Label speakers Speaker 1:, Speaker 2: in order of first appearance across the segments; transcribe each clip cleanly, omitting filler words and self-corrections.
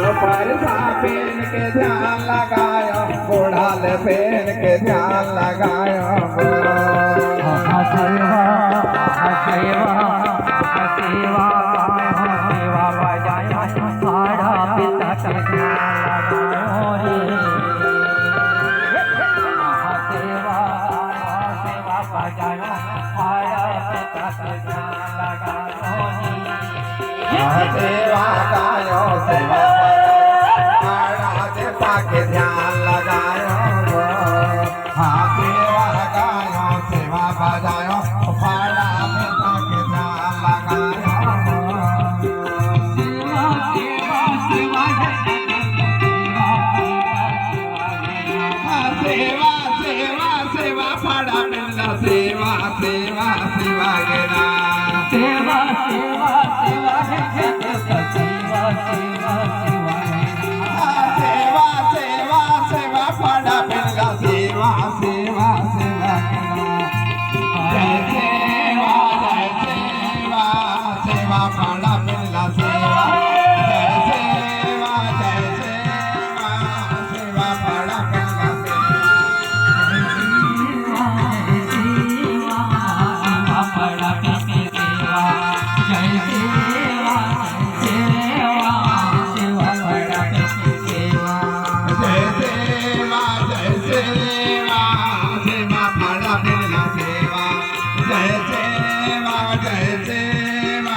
Speaker 1: pen के ध्यान लगायो बूढ़ाल pen के ध्यान लगायो
Speaker 2: हसेवा हसेवा हसेवा हसेवा बजायो साड़ा पिता के ध्यान लगायो हसेवा हसेवा बजायो साड़ा पिता के ध्यान लगायो
Speaker 1: सेवा गायो सेवा के ध्यान लगायो हाँ सेवा गायो सेवा बजायो फाड़ा पिता के ध्यान लगायो सेवा सेवा सेवा फाड़ा पिता सेवा सेवा सेवा गेना
Speaker 2: सेवा सेवा सेवा सेवा सेवा
Speaker 1: सेवा फाड़ा पिता सेवा सेवा सेवा जय सेवा सेवा फाड़ा पिता सेवा जय सेवा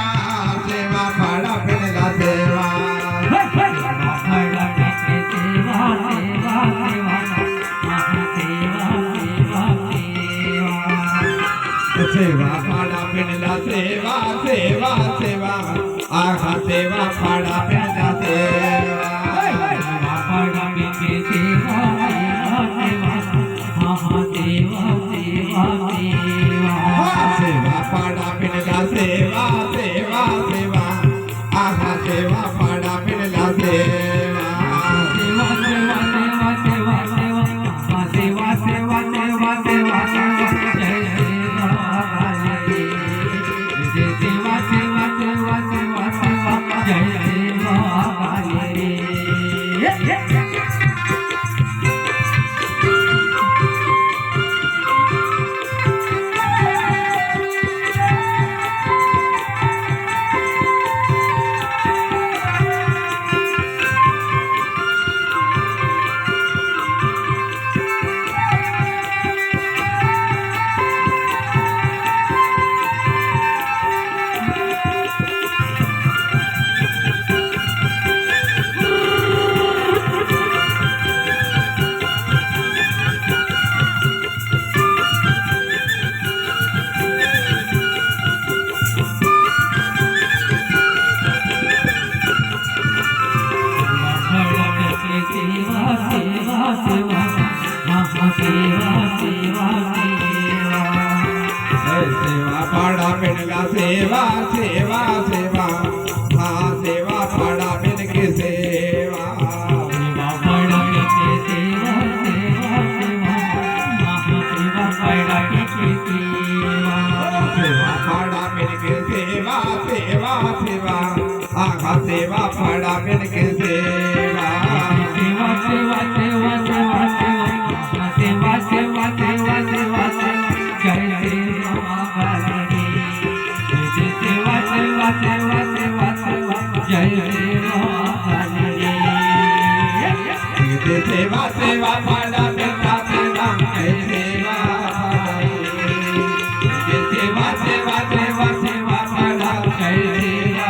Speaker 1: सेवा फाड़ा पिता सेवा फाड़ा पिंडला सेवा सेवा सेवा आखा सेवा फाड़ा पिंडला सेवा
Speaker 2: फाड़ा पिंडे सेवा सेवा सेवा
Speaker 1: सेवा फाड़ा पिंडला सेवा सेवा सेवा आखा सेवा फाड़ा पिंडला सेवा
Speaker 2: सेवा सेवा सेवा सेवा सेवा सेवा सेवा सेवा जय सेवा सेवा सेवा सेवा सेवा जय सेवा
Speaker 1: सेवा फाड़ा पिंडला सेवा सेवा सेवा हाँ सेवा फाड़ा पिंड की सेवा
Speaker 2: सेवा फाड़ा पिंड सेवा सेवा सेवा सेवा फाड़ा पिंड सेवा
Speaker 1: सेवा फाड़ा पिंड की सेवा सेवा सेवा आखा सेवा फाड़ा पिंड की सेवा
Speaker 2: सेवा सेवा सेवा सेवा सेवा सेवा सेवा सेवा सेवा जय सेवा सेवा सेवा सेवा सेवा सेवा जय
Speaker 1: सेवा सेवा फाड़ा पिंडला सेवा जय सेवा सेवा सेवा सेवा सेवा फाड़ा जय सेवा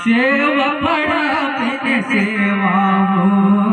Speaker 2: सेव फळ बिन सेवा हो